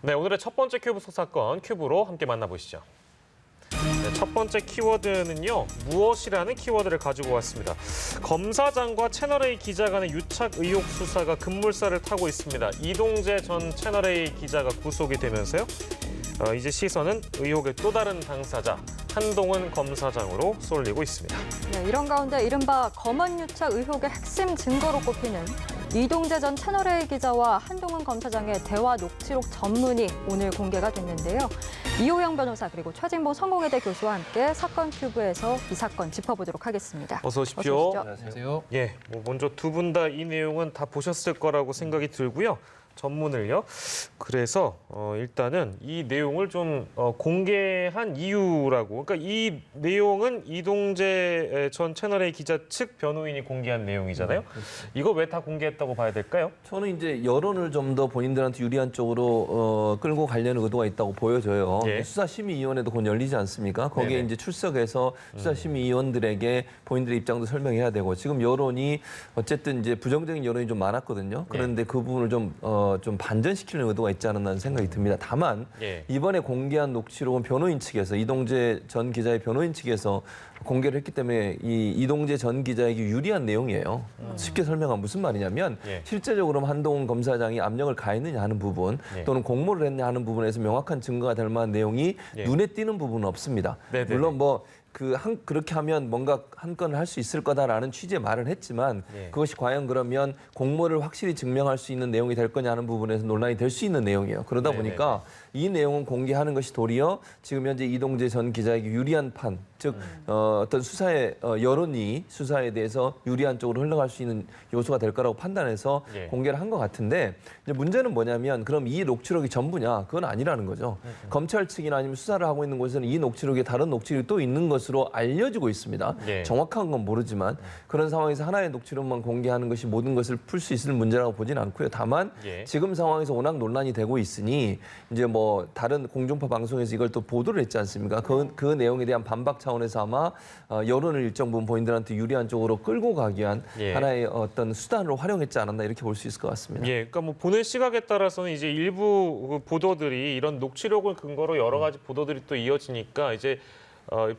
네, 오늘의 첫 번째 큐브 속사건 큐브로 함께 만나보시죠. 네, 첫 번째 키워드는요, 무엇이라는 키워드를 가지고 왔습니다. 검사장과 채널A 기자 간의 유착 의혹 수사가 급물살을 타고 있습니다. 이동재 전 채널A 기자가 구속이 되면서요. 이제 시선은 의혹의 또 다른 당사자 한동훈 검사장으로 쏠리고 있습니다. 네, 이런 가운데 이른바 검언 유착 의혹의 핵심 증거로 꼽히는 이동재 전 채널A 기자와 한동훈 검사장의 대화 녹취록 전문이 오늘 공개가 됐는데요. 이호영 변호사 그리고 최진봉 성공회대 교수와 함께 사건 큐브에서 이 사건 짚어보도록 하겠습니다. 어서 오십시오. 안녕하세요. 예, 먼저 두 분 다 이 내용은 다 보셨을 거라고 생각이 들고요. 전문을요. 그래서 일단은 이 내용을 좀 공개한 이유라고. 그러니까 이 내용은 이동재 전 채널A 기자 측 변호인이 공개한 내용이잖아요. 이거 왜 다 공개했다고 봐야 될까요? 저는 이제 여론을 좀 더 본인들한테 유리한 쪽으로 끌고 가려는 의도가 있다고 보여져요. 예. 수사심의위원회도 곧 열리지 않습니까? 거기에 네네. 이제 출석해서 수사심의위원들에게 본인들의 입장도 설명해야 되고 지금 여론이 어쨌든 이제 부정적인 여론이 좀 많았거든요. 그런데 그 부분을 좀 반전시키는 의도가 있지 않았나 생각이 듭니다. 다만 예. 이번에 공개한 녹취록은 변호인 측에서 이동재 전 기자의 변호인 측에서 공개를 했기 때문에 이 이동재 전 기자에게 유리한 내용이에요. 쉽게 설명하면 무슨 말이냐면 예. 실제적으로 한동훈 검사장이 압력을 가했느냐 하는 부분 예. 또는 공모를 했느냐 하는 부분에서 명확한 증거가 될 만한 내용이 예. 눈에 띄는 부분은 없습니다. 네네네. 물론 그렇게 하면 뭔가 한 건을 할 수 있을 거다라는 취지의 말을 했지만 예. 그것이 과연 그러면 공모를 확실히 증명할 수 있는 내용이 될 거냐 하는 부분에서 논란이 될 수 있는 내용이에요. 그러다 네네네. 보니까 이 내용은 공개하는 것이 도리어 지금 현재 이동재 전 기자에게 유리한 판, 즉 어떤 수사의 여론이 수사에 대해서 유리한 쪽으로 흘러갈 수 있는 요소가 될 거라고 판단해서 예. 공개를 한 것 같은데 이제 문제는 뭐냐면 그럼 이 녹취록이 전부냐? 그건 아니라는 거죠. 검찰 측이나 아니면 수사를 하고 있는 곳에는 이 녹취록에 다른 녹취록이 또 있는 것으로 알려지고 있습니다. 예. 정확한 건 모르지만 그런 상황에서 하나의 녹취록만 공개하는 것이 모든 것을 풀 수 있을 문제라고 보진 않고요. 다만 예. 지금 상황에서 워낙 논란이 되고 있으니 이제 뭐 다른 공중파 방송에서 이걸 또 보도를 했지 않습니까? 그 내용에 대한 반박 차원에서 아마 여론을 일정 부분 본인들한테 유리한 쪽으로 끌고 가기 위한 예. 하나의 어떤 수단으로 활용했지 않았나 이렇게 볼 수 있을 것 같습니다. 예, 그러니까 뭐 보는 시각에 따라서는 이제 일부 그 보도들이 이런 녹취록을 근거로 여러 가지 보도들이 또 이어지니까 이제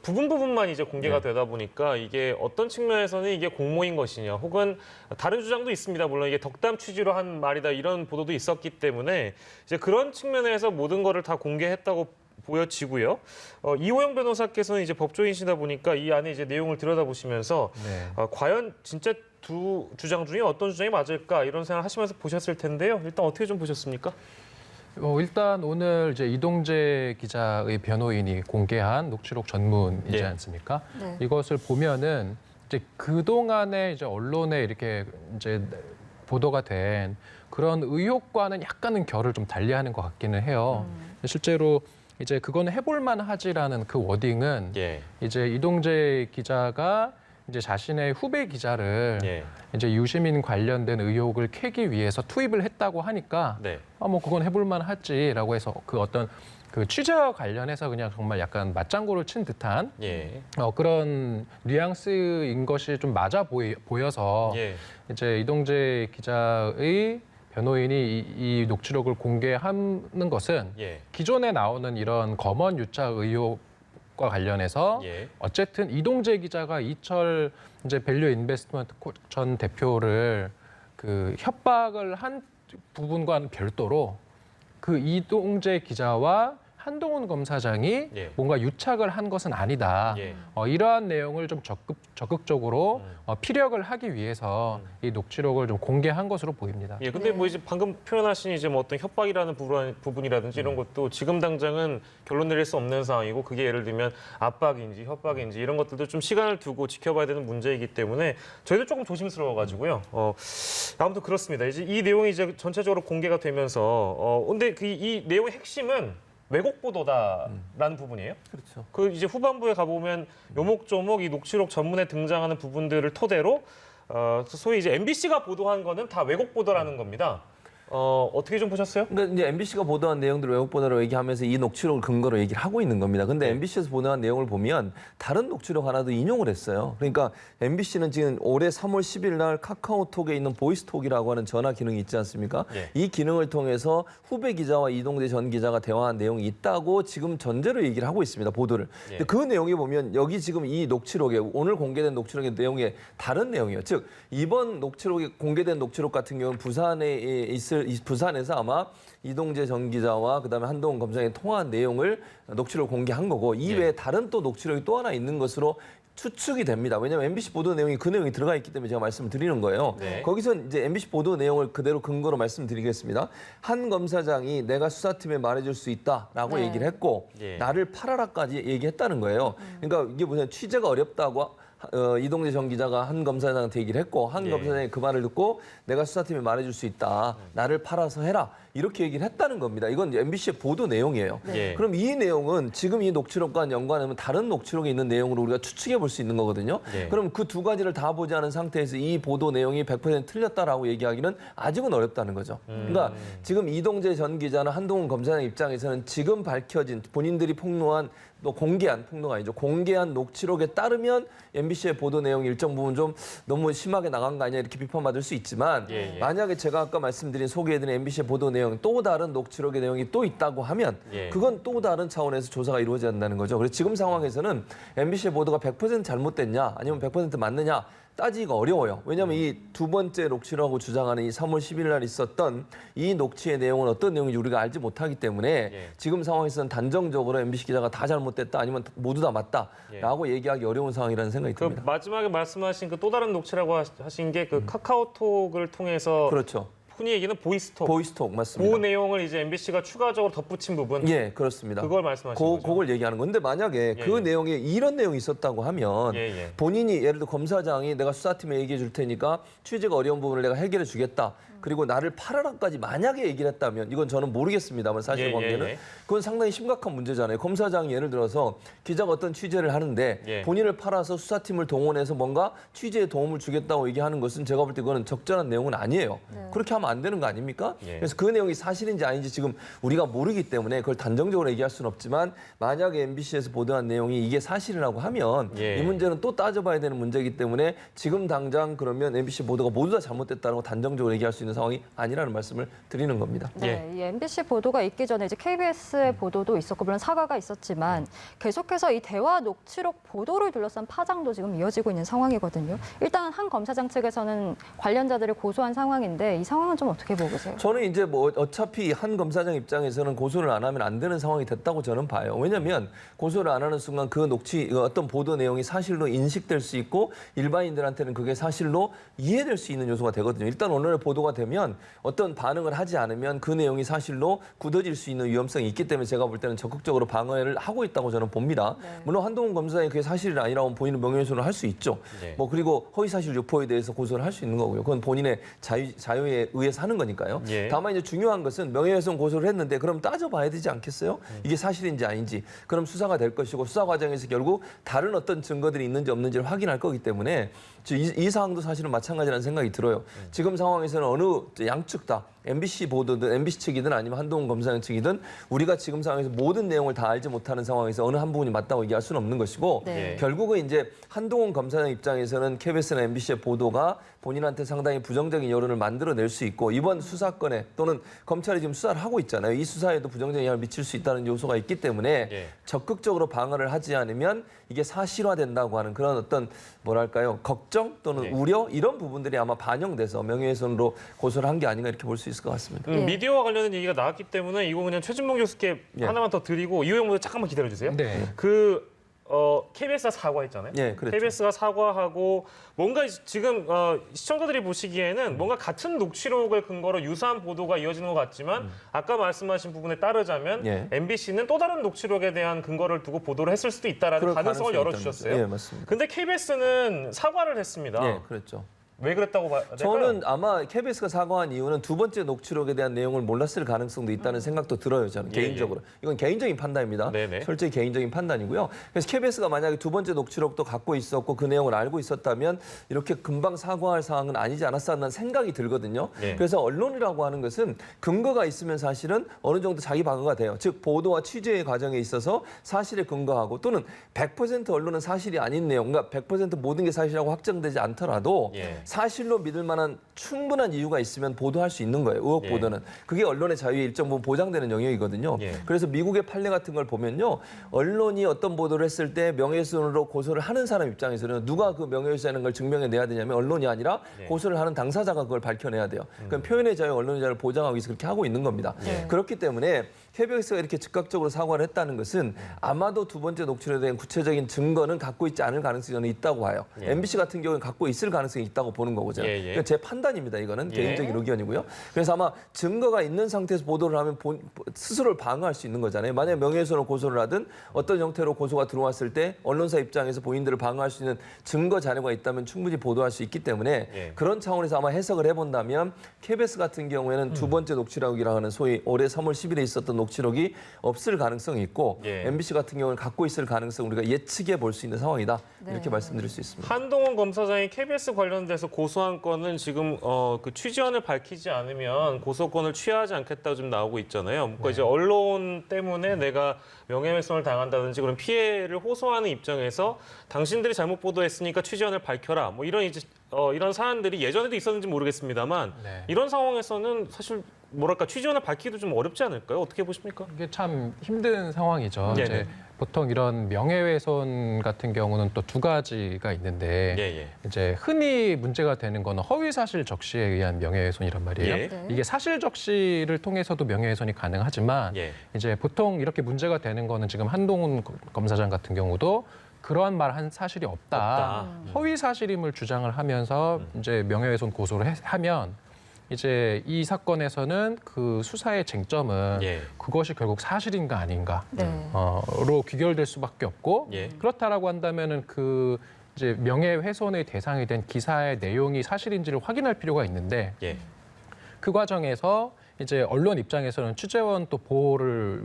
부분만 이제 공개가 되다 보니까 이게 어떤 측면에서는 이게 공모인 것이냐 혹은 다른 주장도 있습니다. 물론 이게 덕담 취지로 한 말이다 이런 보도도 있었기 때문에 이제 그런 측면에서 모든 거를 다 공개했다고 보여지고요. 이호영 변호사께서는 이제 법조인이시다 보니까 이 안에 이제 내용을 들여다보시면서 과연 진짜 두 주장 중에 어떤 주장이 맞을까 이런 생각을 하시면서 보셨을 텐데요. 일단 어떻게 좀 보셨습니까? 일단 오늘 이제 이동재 기자의 변호인이 공개한 녹취록 전문이지 네. 않습니까? 네. 이것을 보면은 이제 그동안에 이제 언론에 이렇게 이제 보도가 된 그런 의혹과는 약간은 결을 좀 달리하는 것 같기는 해요. 실제로 이제 그건 해볼만 하지라는 그 워딩은 예. 이제 이동재 기자가 이제 자신의 후배 기자를 예. 이제 유시민 관련된 의혹을 캐기 위해서 투입을 했다고 하니까 네. 뭐 그건 해볼만 하지라고 해서 그 어떤 그 취재와 관련해서 그냥 정말 약간 맞장구를 친 듯한 예. 그런 뉘앙스인 것이 좀 맞아 보여서 예. 이제 이제 이동재 기자의 변호인이 이 녹취록을 공개하는 것은 예. 기존에 나오는 이런 검언 유착 의혹과 관련해서 예. 어쨌든 이동재 기자가 이철 이제 밸류 인베스트먼트 전 대표를 그 협박을 한 부분과는 별도로 그 이동재 기자와 한동훈 검사장이 예. 뭔가 유착을 한 것은 아니다. 예. 이러한 내용을 좀 적극적으로 피력을 하기 위해서 이 녹취록을 좀 공개한 것으로 보입니다. 예, 근데 네. 뭐 이제 방금 표현하신 이제 뭐 어떤 협박이라는 부분이라든지 이런 것도 지금 당장은 결론 내릴 수 없는 상황이고 그게 예를 들면 압박인지 협박인지 이런 것들도 좀 시간을 두고 지켜봐야 되는 문제이기 때문에 저희도 조금 조심스러워가지고요. 아무튼 그렇습니다. 이제 이 내용이 이제 전체적으로 공개가 되면서 근데 이 내용의 핵심은 왜곡 보도다라는 부분이에요. 그렇죠. 그 이제 후반부에 가보면 요목조목 이 녹취록 전문에 등장하는 부분들을 토대로 소위 이제 MBC가 보도한 거는 다 왜곡 보도라는 겁니다. 어떻게 좀 보셨어요? 그러니까 이제 MBC가 보도한 내용들을 외국 보도로 얘기하면서 이 녹취록을 근거로 얘기를 하고 있는 겁니다. 근데 MBC에서 보도한 내용을 보면 다른 녹취록 하나도 인용을 했어요. 그러니까 MBC는 지금 올해 3월 10일 날 카카오톡에 있는 보이스톡이라고 하는 전화 기능이 있지 않습니까? 예. 이 기능을 통해서 후배 기자와 이동재 전 기자가 대화한 내용이 있다고 지금 전제로 얘기를 하고 있습니다. 보도를. 근데 그 내용이 보면 여기 지금 이 녹취록에 오늘 공개된 녹취록의 내용에 다른 내용이에요. 즉 이번 녹취록이 공개된 녹취록 같은 경우는 부산에서 아마 이동재 전 기자와 그다음에 한동훈 검사장이 통화한 내용을 녹취록을 공개한 거고 이외에 다른 또 녹취록이 또 하나 있는 것으로 추측이 됩니다. 왜냐하면 MBC 보도 내용이 그 내용이 들어가 있기 때문에 제가 말씀을 드리는 거예요. 네. 거기서 이제 MBC 보도 내용을 그대로 근거로 말씀드리겠습니다. 한 검사장이 내가 수사팀에 말해줄 수 있다라고 네. 얘기를 했고 예. 나를 팔아라까지 얘기했다는 거예요. 그러니까 이게 무슨 취재가 어렵다고 이동재 전 기자가 한 검사장한테 얘기를 했고 한 예. 검사장이 그 말을 듣고 내가 수사팀에 말해줄 수 있다. 나를 팔아서 해라. 이렇게 얘기를 했다는 겁니다. 이건 이제 MBC의 보도 내용이에요. 예. 그럼 이 내용은 지금 이 녹취록과 연관하면 다른 녹취록에 있는 내용으로 우리가 추측해 볼 수 있는 거거든요. 예. 그럼 그 두 가지를 다 보지 않은 상태에서 이 보도 내용이 100% 틀렸다라고 얘기하기는 아직은 어렵다는 거죠. 그러니까 지금 이동재 전 기자나 한동훈 검사장 입장에서는 지금 밝혀진 본인들이 폭로한 또 공개한 폭로가 아니죠. 공개한 녹취록에 따르면 MBC의 보도 내용이 일정 부분 좀 너무 심하게 나간 거 아니냐 이렇게 비판받을 수 있지만 예, 예. 만약에 제가 아까 말씀드린 소개해드린 MBC의 보도 내용 또 다른 녹취록의 내용이 또 있다고 하면 예. 그건 또 다른 차원에서 조사가 이루어져야 한다는 거죠. 그래서 지금 상황에서는 MBC의 보도가 100% 잘못됐냐 아니면 100% 맞느냐 따지기가 어려워요. 왜냐하면 이 두 번째 녹취록이라고 주장하는 이 3월 10일 날 있었던 이 녹취의 내용은 어떤 내용인지 우리가 알지 못하기 때문에 예. 지금 상황에서는 단정적으로 MBC 기자가 다 잘못됐다 아니면 모두 다 맞다라고 얘기하기 어려운 상황이라는 생각이 그 듭니다. 마지막에 말씀하신 그 또 다른 녹취라고 하신 게 그 카카오톡을 통해서 그렇죠. 흔히 얘기는 보이스톡. 보이스톡 맞습니다. 그 내용을 이제 MBC가 추가적으로 덧붙인 부분. 예, 그렇습니다. 그걸 말씀하시는 거죠. 그걸 얘기하는 건데 만약에 예, 그 예. 내용에 이런 내용이 있었다고 하면 예, 예. 본인이 예를 들어 검사장이 내가 수사팀에 얘기해 줄 테니까 취재가 어려운 부분을 내가 해결해 주겠다. 그리고 나를 팔아라까지 만약에 얘기를 했다면 이건 저는 모르겠습니다만 사실관계는 예, 예. 그건 상당히 심각한 문제잖아요. 검사장이 예를 들어서 기자가 어떤 취재를 하는데 예. 본인을 팔아서 수사팀을 동원해서 뭔가 취재에 도움을 주겠다고 얘기하는 것은 제가 볼 때 그거는 적절한 내용은 아니에요. 네. 그렇게 하면 안 되는 거 아닙니까? 예. 그래서 그 내용이 사실인지 아닌지 지금 우리가 모르기 때문에 그걸 단정적으로 얘기할 수는 없지만 만약에 MBC에서 보도한 내용이 이게 사실이라고 하면 예. 이 문제는 또 따져봐야 되는 문제이기 때문에 지금 당장 그러면 MBC 보도가 모두 다 잘못됐다고 단정적으로 얘기할 수 있는 상황이 아니라는 말씀을 드리는 겁니다. 네, 이 MBC 보도가 있기 전에 이제 KBS의 보도도 있었고 물론 사과가 있었지만 계속해서 이 대화 녹취록 보도를 둘러싼 파장도 지금 이어지고 있는 상황이거든요. 일단 한 검사장 측에서는 관련자들을 고소한 상황인데 이 상황은 좀 어떻게 보고 계세요? 저는 이제 뭐 어차피 한 검사장 입장에서는 고소를 안 하면 안 되는 상황이 됐다고 저는 봐요. 왜냐하면 고소를 안 하는 순간 그 어떤 보도 내용이 사실로 인식될 수 있고 일반인들한테는 그게 사실로 이해될 수 있는 요소가 되거든요. 일단 오늘 보도가 되면 어떤 반응을 하지 않으면 그 내용이 사실로 굳어질 수 있는 위험성이 있기 때문에 제가 볼 때는 적극적으로 방어를 하고 있다고 저는 봅니다. 네. 물론 한동훈 검사장이 그게 사실이 아니라고 본인은 명예훼손을 할 수 있죠. 네. 뭐 그리고 허위사실 유포에 대해서 고소를 할 수 있는 거고요. 그건 본인의 자유에 의해서 하는 거니까요. 예. 다만 이제 중요한 것은 명예훼손 고소를 했는데 그럼 따져봐야 되지 않겠어요? 이게 사실인지 아닌지. 그럼 수사가 될 것이고 수사 과정에서 결국 다른 어떤 증거들이 있는지 없는지를 확인할 거기 때문에 이 사항도 사실은 마찬가지라는 생각이 들어요. 지금 상황에서는 어느 양측 다 MBC 보도든 MBC 측이든 아니면 한동훈 검사장 측이든 우리가 지금 상황에서 모든 내용을 다 알지 못하는 상황에서 어느 한 부분이 맞다고 얘기할 수는 없는 것이고 네. 결국은 이제 한동훈 검사장 입장에서는 KBS나 MBC의 보도가 본인한테 상당히 부정적인 여론을 만들어낼 수 있고 이번 수사건에 또는 검찰이 지금 수사를 하고 있잖아요. 이 수사에도 부정적인 영향을 미칠 수 있다는 요소가 있기 때문에 예. 적극적으로 방어를 하지 않으면 이게 사실화된다고 하는 그런 어떤 뭐랄까요 걱정 또는 예. 우려 이런 부분들이 아마 반영돼서 명예훼손으로 고소를 한 게 아닌가 이렇게 볼 수 있을 것 같습니다. 예. 미디어와 관련된 얘기가 나왔기 때문에 이거 그냥 최진봉 교수께 예. 하나만 더 드리고 이호영 모두 잠깐만 기다려 주세요. 네. KBS가 사과했잖아요. 예, 그렇죠. KBS가 사과하고 뭔가 지금 시청자들이 보시기에는 뭔가 같은 녹취록을 근거로 유사한 보도가 이어지는 것 같지만 아까 말씀하신 부분에 따르자면 예. MBC는 또 다른 녹취록에 대한 근거를 두고 보도를 했을 수도 있다라는 그럴 가능성을 가능성이 열어주셨어요. 있다는 거죠. 예, 맞습니다. 근데 KBS는 사과를 했습니다. 예, 그렇죠. 왜 그랬다고 봐야 될까요? 저는 아마 KBS가 사과한 이유는 두 번째 녹취록에 대한 내용을 몰랐을 가능성도 있다는 생각도 들어요. 저는 예, 개인적으로. 이건 개인적인 판단입니다. 네네. 솔직히 개인적인 판단이고요. 그래서 KBS가 만약에 두 번째 녹취록도 갖고 있었고 그 내용을 알고 있었다면 이렇게 금방 사과할 사항은 아니지 않았었나 생각이 들거든요. 예. 그래서 언론이라고 하는 것은 근거가 있으면 사실은 어느 정도 자기 방어가 돼요. 즉 보도와 취재의 과정에 있어서 사실에 근거하고 또는 100% 언론은 사실이 아닌 내용, 그러니까 100% 모든 게 사실이라고 확정되지 않더라도 예. 사실로 믿을 만한 충분한 이유가 있으면 보도할 수 있는 거예요. 의혹 예. 보도는. 그게 언론의 자유에 일정 부분 보장되는 영역이거든요. 예. 그래서 미국의 판례 같은 걸 보면요. 언론이 어떤 보도를 했을 때 명예훼손으로 고소를 하는 사람 입장에서는 누가 그 명예훼손하는 걸 증명해내야 되냐면 언론이 아니라 예. 고소를 하는 당사자가 그걸 밝혀내야 돼요. 그럼 표현의 자유, 언론의 자유를 보장하기 위해서 그렇게 하고 있는 겁니다. 예. 그렇기 때문에 KBS가 이렇게 즉각적으로 사과를 했다는 것은 아마도 두 번째 녹취록에 대한 구체적인 증거는 갖고 있지 않을 가능성이 저는 있다고 봐요. 예. MBC 같은 경우는 갖고 있을 가능성이 있다고 보는 거고 저는. 예, 예. 그러니까 제 판단입니다. 이거는 예. 개인적인 의견이고요. 그래서 아마 증거가 있는 상태에서 보도를 하면 스스로를 방어할 수 있는 거잖아요. 만약에 명예훼손으로 고소를 하든 어떤 형태로 고소가 들어왔을 때 언론사 입장에서 본인들을 방어할 수 있는 증거 자료가 있다면 충분히 보도할 수 있기 때문에 예. 그런 차원에서 아마 해석을 해본다면 KBS 같은 경우에는 두 번째 녹취록이라고 하는 소위 올해 3월 10일에 있었던 녹취록이 없을 가능성이 있고 예. MBC 같은 경우는 갖고 있을 가능성 우리가 예측해 볼 수 있는 상황이다. 네. 이렇게 말씀드릴 수 있습니다. 한동훈 검사장이 KBS 관련돼서 고소한 건은 지금 그 취재원을 밝히지 않으면 고소권을 취하지 않겠다고 좀 나오고 있잖아요. 그러니까 이제 언론 때문에 내가 명예훼손을 당한다든지 그런 피해를 호소하는 입장에서 당신들이 잘못 보도했으니까 취재원을 밝혀라. 뭐 이런 이제 이런 사안들이 예전에도 있었는지 모르겠습니다만 네. 이런 상황에서는 사실 뭐랄까 취재원을 밝히기도 좀 어렵지 않을까요? 어떻게 보십니까? 이게 참 힘든 상황이죠. 네네. 이제 보통 이런 명예훼손 같은 경우는 또 두 가지가 있는데 예. 이제 흔히 문제가 되는 거는 허위사실 적시에 의한 명예훼손이란 말이에요. 예. 네. 이게 사실 적시를 통해서도 명예훼손이 가능하지만 예. 이제 보통 이렇게 문제가 되는 거는 지금 한동훈 검사장 같은 경우도 그러한 말 한 사실이 없다. 허위 사실임을 주장을 하면서 이제 명예훼손 고소를 하면 이제 이 사건에서는 그 수사의 쟁점은 예. 그것이 결국 사실인가 아닌가 네. 로 귀결될 수밖에 없고 예. 그렇다라고 한다면은 그 이제 명예훼손의 대상이 된 기사의 내용이 사실인지를 확인할 필요가 있는데 예. 그 과정에서 이제 언론 입장에서는 취재원 또 보호를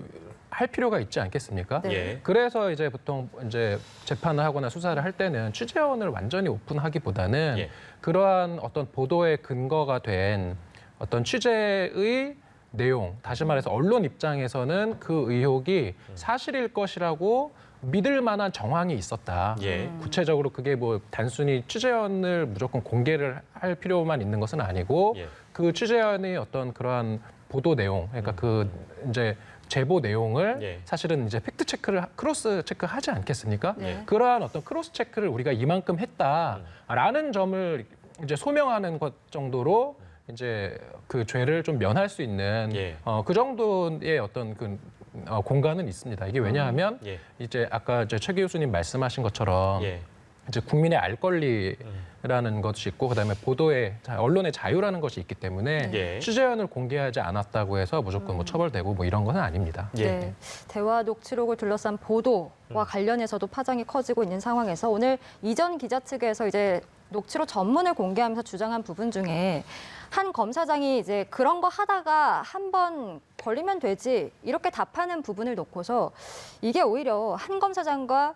할 필요가 있지 않겠습니까? 네. 예. 그래서 이제 보통 이제 재판을 하거나 수사를 할 때는 취재원을 완전히 오픈하기보다는 예. 그러한 어떤 보도의 근거가 된 어떤 취재의 내용, 다시 말해서 언론 입장에서는 그 의혹이 사실일 것이라고 믿을 만한 정황이 있었다. 예. 구체적으로 그게 뭐 단순히 취재원을 무조건 공개를 할 필요만 있는 것은 아니고 예. 그 취재원의 어떤 그러한 보도 내용, 그러니까 그 이제 제보 내용을 예. 사실은 이제 팩트 체크를 크로스 체크하지 않겠습니까? 네. 그러한 어떤 크로스 체크를 우리가 이만큼 했다라는 점을 이제 소명하는 것 정도로 이제 그 죄를 좀 면할 수 있는 예. 그 정도의 어떤 그 공간은 있습니다. 이게 왜냐하면 예. 이제 아까 이제 최 교수님 말씀하신 것처럼 예. 이제 국민의 알 권리라는 것이 있고 그다음에 보도의 언론의 자유라는 것이 있기 때문에 예. 취재원을 공개하지 않았다고 해서 무조건 뭐 처벌되고 뭐 이런 건 아닙니다. 예. 네. 대화 녹취록을 둘러싼 보도와 관련해서도 파장이 커지고 있는 상황에서 오늘 이전 기자 측에서 이제 녹취록 전문을 공개하면서 주장한 부분 중에 한 검사장이 이제 그런 거 하다가 한 번 걸리면 되지 이렇게 답하는 부분을 놓고서 이게 오히려 한 검사장과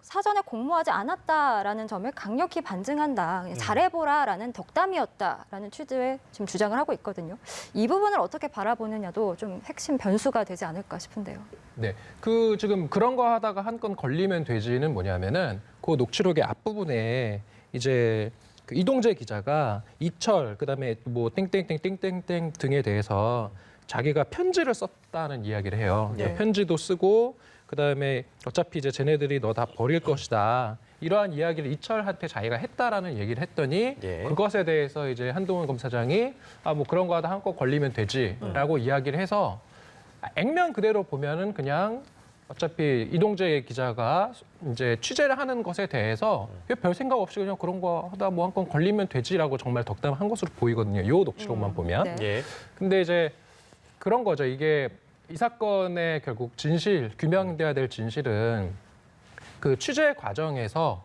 사전에 공모하지 않았다라는 점을 강력히 반증한다. 그냥 잘해보라라는 덕담이었다라는 취지의 지금 주장을 하고 있거든요. 이 부분을 어떻게 바라보느냐도 좀 핵심 변수가 되지 않을까 싶은데요. 네, 그 지금 그런 거 하다가 한 건 걸리면 되지는 뭐냐면은 그 녹취록의 앞부분에 이제 그 이동재 기자가 이철 그다음에 뭐 땡땡땡땡땡땡 등에 대해서 자기가 편지를 썼다는 이야기를 해요. 네. 편지도 쓰고 그다음에 어차피 이제 쟤네들이 너 다 버릴 것이다. 이러한 이야기를 이철한테 자기가 했다라는 얘기를 했더니 예. 그것에 대해서 이제 한동훈 검사장이 뭐 그런 거 하다 한 건 걸리면 되지라고 이야기를 해서 액면 그대로 보면은 그냥 어차피 이동재 기자가 이제 취재를 하는 것에 대해서 별 생각 없이 그냥 그런 거 하다 뭐 한 건 걸리면 되지라고 정말 덕담한 것으로 보이거든요. 요 녹취록만 보면. 네. 예. 근데 이제 그런 거죠. 이게 이 사건의 결국 진실, 규명돼야 될 진실은 그 취재 과정에서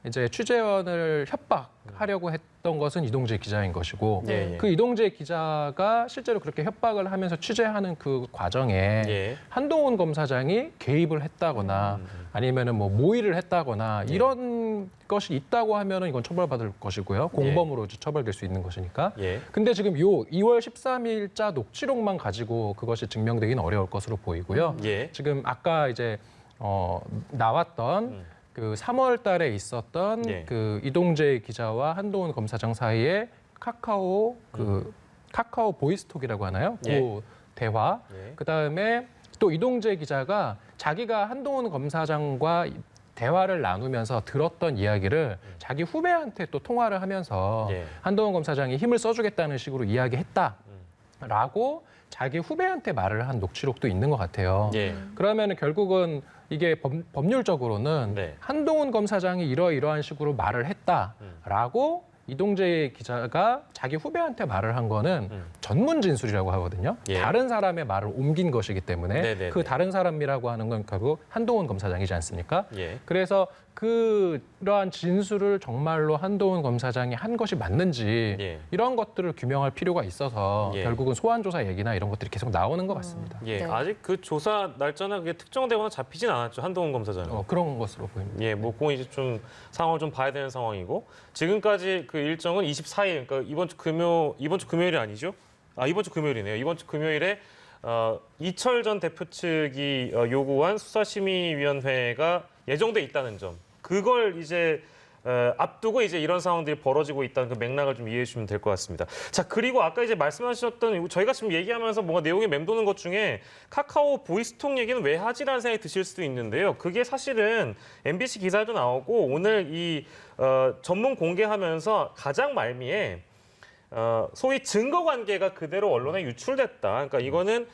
이제 취재원을 협박하려고 했던 것은 이동재 기자인 것이고 예. 그 이동재 기자가 실제로 그렇게 협박을 하면서 취재하는 그 과정에 예. 한동훈 검사장이 개입을 했다거나 아니면은 뭐 모의를 했다거나 이런 것이 있다고 하면은 이건 처벌받을 것이고요. 공범으로 처벌될 수 있는 것이니까. 예. 근데 지금 요 2월 13일자 녹취록만 가지고 그것이 증명되기는 어려울 것으로 보이고요. 예. 지금 아까 이제 나왔던 그 3월 달에 있었던 예. 그 이동재 기자와 한동훈 검사장 사이에 카카오 보이스톡이라고 하나요? 예. 그 대화. 예. 그다음에 또 이동재 기자가 자기가 한동훈 검사장과 대화를 나누면서 들었던 이야기를 자기 후배한테 또 통화를 하면서 예. 한동훈 검사장이 힘을 써주겠다는 식으로 이야기했다라고 자기 후배한테 말을 한 녹취록도 있는 것 같아요. 예. 그러면은 결국은 이게 법률적으로는 네. 한동훈 검사장이 이러이러한 식으로 말을 했다라고 이동재 기자가 자기 후배한테 말을 한 거는 전문 진술이라고 하거든요. 예. 다른 사람의 말을 옮긴 것이기 때문에 네네네. 그 다른 사람이라고 하는 건 결국 한동훈 검사장이지 않습니까? 예. 그래서 그러한 진술을 정말로 한동훈 검사장이 한 것이 맞는지 예. 이런 것들을 규명할 필요가 있어서 예. 결국은 소환 조사 얘기나 이런 것들이 계속 나오는 것 같습니다. 예. 네. 아직 그 조사 날짜나 그게 특정되거나 잡히진 않았죠. 한동훈 검사장은. 그런 것으로 보입니다. 예, 뭐 그건 이제 좀 상황을 좀 봐야 되는 상황이고 지금까지 그 일정은 24일, 그러니까 이번 주 금요일이 아니죠? 이번 주 금요일이네요. 이번 주 금요일에 이철 전 대표 측이 요구한 수사심의위원회가 예정돼 있다는 점, 그걸 이제 앞두고 이제 이런 상황들이 벌어지고 있다는 그 맥락을 좀 이해해 주시면 될 것 같습니다. 자, 그리고 아까 이제 말씀하셨던 저희가 지금 얘기하면서 뭔가 내용이 맴도는 것 중에 카카오 보이스톡 얘기는 왜 하지라는 생각이 드실 수도 있는데요. 그게 사실은 MBC 기사에도 나오고 오늘 이 전문 공개하면서 가장 말미에 소위 증거 관계가 그대로 언론에 유출됐다. 그러니까 이거는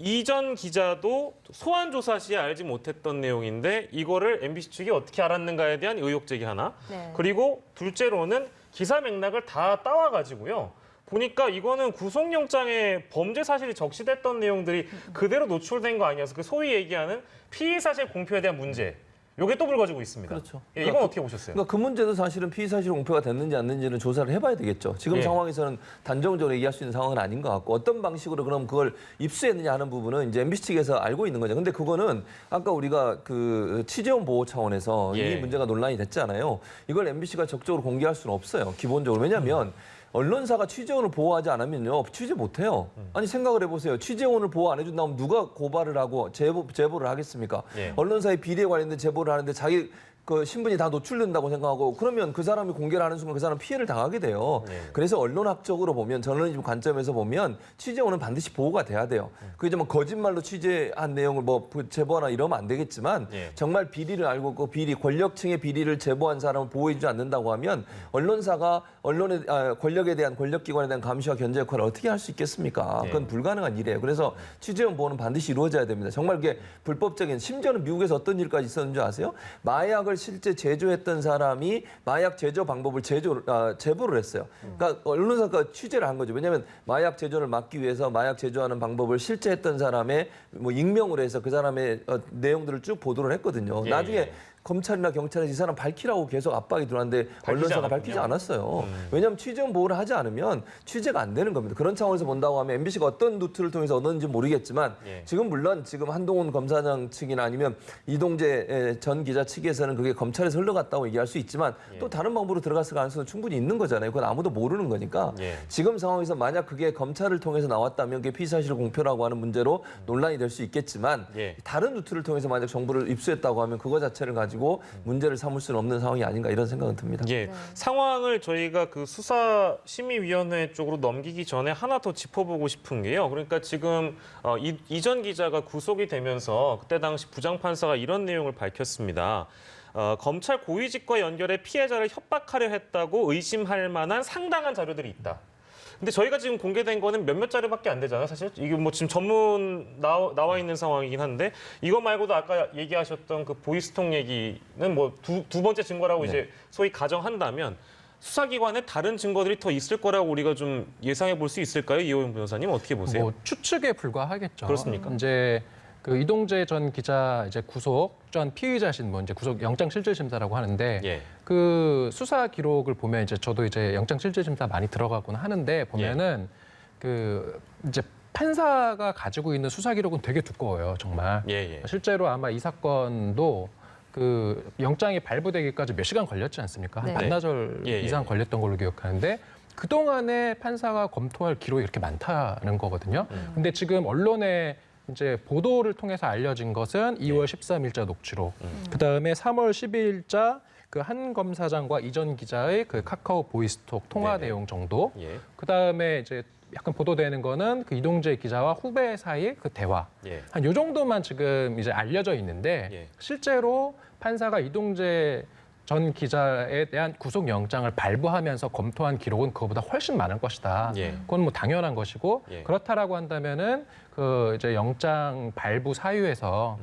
이전 기자도 소환 조사 시에 알지 못했던 내용인데 이거를 MBC 측이 어떻게 알았는가에 대한 의혹 제기 하나. 네. 그리고 둘째로는 기사 맥락을 다 따와가지고요. 보니까 이거는 구속영장에 범죄 사실이 적시됐던 내용들이 그대로 노출된 거 아니어서 그 소위 얘기하는 피의 사실 공표에 대한 문제. 요게 또 불거지고 있습니다. 그렇죠. 예, 이건 어떻게 보셨어요? 그러니까 그 문제도 사실은 피의 사실 공표가 됐는지 안 됐는지는 조사를 해봐야 되겠죠. 지금 예. 상황에서는 단정적으로 얘기할 수 있는 상황은 아닌 것 같고 어떤 방식으로 그럼 그걸 입수했느냐 하는 부분은 이제 MBC 측에서 알고 있는 거죠. 근데 그거는 아까 우리가 그 취재원 보호 차원에서 예. 이 문제가 논란이 됐잖아요. 이걸 MBC가 적극적으로 공개할 수는 없어요. 기본적으로. 왜냐하면 언론사가 취재원을 보호하지 않으면요 취재 못해요. 아니 생각을 해보세요. 취재원을 보호 안 해준다면 누가 고발을 하고 제보를 하겠습니까? 예. 언론사의 비리에 관련된 제보를 하는데 자기 그 신분이 다 노출된다고 생각하고 그러면 그 사람이 공개를 하는 순간 그 사람 피해를 당하게 돼요. 네. 그래서 언론학적으로 보면 저널리즘 관점에서 보면 취재원은 반드시 보호가 돼야 돼요. 그게 뭐 거짓말로 취재한 내용을 뭐 제보하나 이러면 안 되겠지만 네. 정말 비리를 알고 그 비리 권력층의 비리를 제보한 사람을 보호해주지 않는다고 하면 언론사가 권력에 대한 권력기관에 대한 감시와 견제 역할을 어떻게 할 수 있겠습니까? 네. 그건 불가능한 일이에요. 그래서 취재원 보호는 반드시 이루어져야 됩니다. 정말 그게 불법적인 심지어는 미국에서 어떤 일까지 있었는지 아세요? 마약을 실제 제조했던 사람이 마약 제조 방법을 제보를 했어요. 그러니까 언론사가 취재를 한 거죠. 왜냐하면 마약 제조를 막기 위해서 마약 제조하는 방법을 실제 했던 사람의 뭐 익명으로 해서 그 사람의 내용들을 쭉 보도를 했거든요. 예, 나중에 예. 검찰이나 경찰에서 이 사람 밝히라고 계속 압박이 들어왔는데 언론사가 않았군요. 밝히지 않았어요. 왜냐하면 취재원 보호를 하지 않으면 취재가 안 되는 겁니다. 그런 차원에서 본다고 하면 MBC가 어떤 루트를 통해서 얻었는지 모르겠지만 예. 지금 물론 지금 한동훈 검사장 측이나 아니면 이동재 전 기자 측에서는 그게 검찰에서 흘러갔다고 얘기할 수 있지만 또 다른 방법으로 들어갔을 가능성은 충분히 있는 거잖아요. 그건 아무도 모르는 거니까 예. 지금 상황에서 만약 그게 검찰을 통해서 나왔다면 그게 피의사실 공표라고 하는 문제로 논란이 될 수 있겠지만 예. 다른 루트를 통해서 만약 정보를 입수했다고 하면 그거 자체를 가지고 문제를 삼을 수는 없는 상황이 아닌가 이런 생각은 듭니다. 예, 상황을 저희가 그 수사심의위원회 쪽으로 넘기기 전에 하나 더 짚어보고 싶은 게요. 그러니까 지금 이전 기자가 구속이 되면서 그때 당시 부장판사가 이런 내용을 밝혔습니다. 검찰 고위직과 연결해 피해자를 협박하려 했다고 의심할 만한 상당한 자료들이 있다. 근데 저희가 지금 공개된 거는 몇몇 자료밖에 안 되잖아요, 사실. 이게 뭐 지금 전문 나와 있는 상황이긴 한데 이거 말고도 아까 얘기하셨던 그 보이스톡 얘기는 뭐 두 번째 증거라고 이제 소위 가정한다면 수사기관에 다른 증거들이 더 있을 거라고 우리가 좀 예상해 볼 수 있을까요, 이호영 변호사님 어떻게 보세요? 뭐 추측에 불과하겠죠. 그렇습니까? 이제 그 이동재 전 기자 이제 구속 전 피의자 신문 이제 구속 영장 실질 심사라고 하는데 예. 그 수사 기록을 보면 이제 저도 이제 영장 실질 심사 많이 들어가곤 하는데 보면은 그 이제 판사가 가지고 있는 수사 기록은 되게 두꺼워요, 정말. 예, 예. 실제로 아마 이 사건도 그 영장이 발부되기까지 몇 시간 걸렸지 않습니까? 한 네. 반나절 예, 예. 이상 걸렸던 걸로 기억하는데 그동안에 판사가 검토할 기록이 이렇게 많다는 거거든요. 근데 지금 언론에 이제 보도를 통해서 알려진 것은 2월 13일자 녹취록, 그다음에 3월 12일자 그 한 검사장과 이전 기자의 그 카카오 보이스톡 통화 네네. 내용 정도, 예. 그다음에 이제 약간 보도되는 거는 그 이동재 기자와 후배 사이의 그 대화, 예. 한 요 정도만 지금 이제 알려져 있는데 예. 실제로 판사가 이동재 전 기자에 대한 구속영장을 발부하면서 검토한 기록은 그거보다 훨씬 많을 것이다. 예. 그건 뭐 당연한 것이고 예. 그렇다라고 한다면은 그 이제 영장 발부 사유에서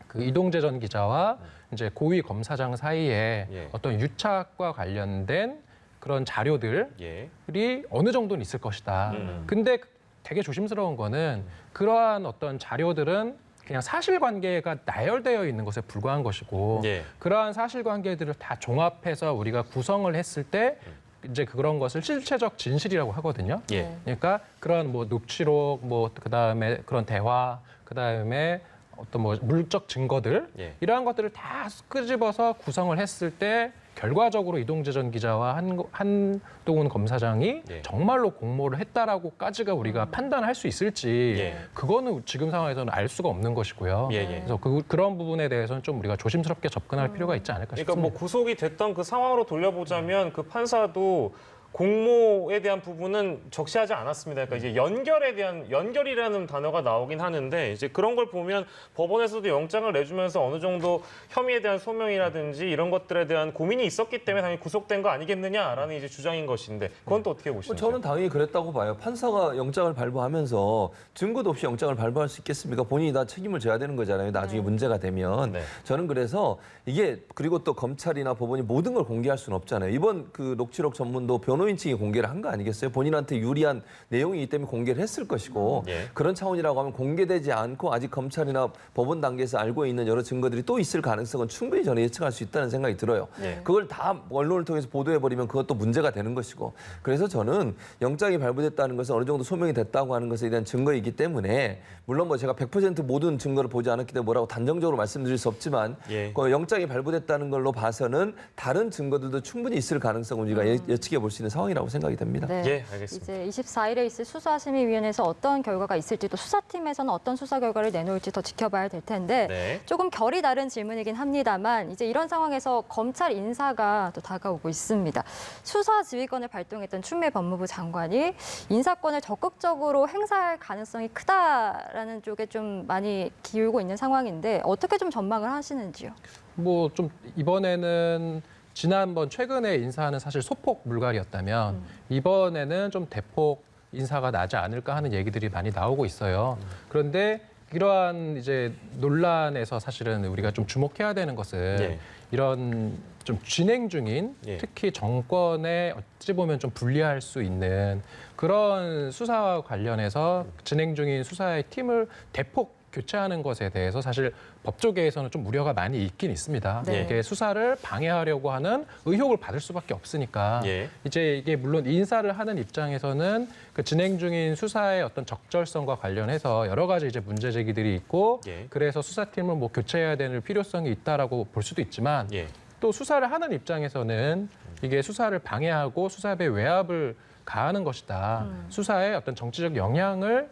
그 이동재 전 기자와 이제 고위 검사장 사이에 예. 어떤 유착과 관련된 그런 자료들이 예. 어느 정도는 있을 것이다. 근데 되게 조심스러운 거는 그러한 어떤 자료들은 그냥 사실관계가 나열되어 있는 것에 불과한 것이고 예. 그러한 사실관계들을 다 종합해서 우리가 구성을 했을 때 이제 그런 것을 실체적 진실이라고 하거든요. 예. 그러니까 그런 뭐 녹취록, 뭐 그다음에 그런 대화, 그다음에 어떤 뭐 물적 증거들 예. 이러한 것들을 다 끄집어서 구성을 했을 때 결과적으로 이동재 전 기자와 한동훈 검사장이 예. 정말로 공모를 했다라고까지가 우리가 판단할 수 있을지 예. 그거는 지금 상황에서는 알 수가 없는 것이고요. 예, 예. 그래서 그런 부분에 대해서는 좀 우리가 조심스럽게 접근할 필요가 있지 않을까 그러니까 싶습니다. 뭐 구속이 됐던 그 상황으로 돌려보자면 그 판사도 공모에 대한 부분은 적시하지 않았습니다. 그러니까 이제 연결이라는 단어가 나오긴 하는데 이제 그런 걸 보면 법원에서도 영장을 내주면서 어느 정도 혐의에 대한 소명이라든지 이런 것들에 대한 고민이 있었기 때문에 당연히 구속된 거 아니겠느냐라는 이제 주장인 것인데 그건 또 어떻게 보시나요? 저는 당연히 그랬다고 봐요. 판사가 영장을 발부하면서 증거도 없이 영장을 발부할 수 있겠습니까? 본인이 다 책임을 져야 되는 거잖아요. 나중에 문제가 되면. 네. 저는 그래서 이게 그리고 또 검찰이나 법원이 모든 걸 공개할 수는 없잖아요. 이번 그 녹취록 전문도 변호인 측이 공개를 한 거 아니겠어요? 본인한테 유리한 내용이기 때문에 공개를 했을 것이고 예. 그런 차원이라고 하면 공개되지 않고 아직 검찰이나 법원 단계에서 알고 있는 여러 증거들이 또 있을 가능성은 충분히 저는 예측할 수 있다는 생각이 들어요. 예. 그걸 다 언론을 통해서 보도해버리면 그것도 문제가 되는 것이고 그래서 저는 영장이 발부됐다는 것은 어느 정도 소명이 됐다고 하는 것에 대한 증거이기 때문에 물론 뭐 제가 100% 모든 증거를 보지 않았기 때문에 뭐라고 단정적으로 말씀드릴 수 없지만 예. 그 영장이 발부됐다는 걸로 봐서는 다른 증거들도 충분히 있을 가능성을 우리가 예측해 볼 수 있는 상황이라고 생각이 됩니다. 네. 예, 알겠습니다. 이제 24일에 있을 수사심의위원회에서 어떤 결과가 있을지 또 수사팀에서는 어떤 수사 결과를 내놓을지 더 지켜봐야 될 텐데 네. 조금 결이 다른 질문이긴 합니다만 이제 이런 상황에서 검찰 인사가 또 다가오고 있습니다. 수사 지휘권을 발동했던 추미애 법무부 장관이 인사권을 적극적으로 행사할 가능성이 크다라는 쪽에 좀 많이 기울고 있는 상황인데 어떻게 좀 전망을 하시는지요? 뭐 좀 이번에는 지난번 최근에 인사는 사실 소폭 물갈이였다면 이번에는 좀 대폭 인사가 나지 않을까 하는 얘기들이 많이 나오고 있어요. 그런데 이러한 이제 논란에서 사실은 우리가 좀 주목해야 되는 것은 예. 이런 좀 진행 중인 예. 특히 정권에 어찌 보면 좀 불리할 수 있는 그런 수사와 관련해서 진행 중인 수사의 팀을 대폭 교체하는 것에 대해서 사실 법조계에서는 좀 우려가 많이 있긴 있습니다. 네. 이게 수사를 방해하려고 하는 의혹을 받을 수밖에 없으니까 예. 이제 이게 물론 인사를 하는 입장에서는 그 진행 중인 수사의 어떤 적절성과 관련해서 여러 가지 이제 문제 제기들이 있고 예. 그래서 수사팀을 뭐 교체해야 되는 필요성이 있다라고 볼 수도 있지만 예. 또 수사를 하는 입장에서는 이게 수사를 방해하고 수사의 외압을 가하는 것이다. 수사에 어떤 정치적 영향을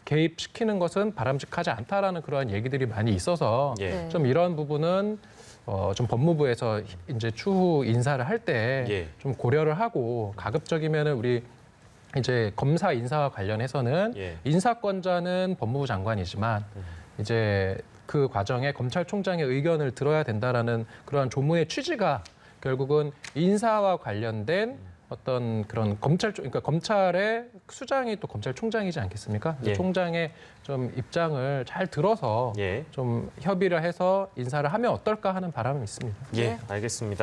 개입시키는 것은 바람직하지 않다라는 그러한 얘기들이 많이 있어서 예. 네. 좀 이런 부분은 좀 법무부에서 이제 추후 인사를 할 때 예. 좀 고려를 하고 가급적이면은 우리 이제 검사 인사와 관련해서는 예. 인사권자는 법무부 장관이지만 이제 그 과정에 검찰총장의 의견을 들어야 된다라는 그러한 조문의 취지가 결국은 인사와 관련된 어떤 그런 그러니까 검찰의 수장이 또 검찰총장이지 않겠습니까? 예. 총장의 좀 입장을 잘 들어서 예. 좀 협의를 해서 인사를 하면 어떨까 하는 바람은 있습니다. 예, 알겠습니다.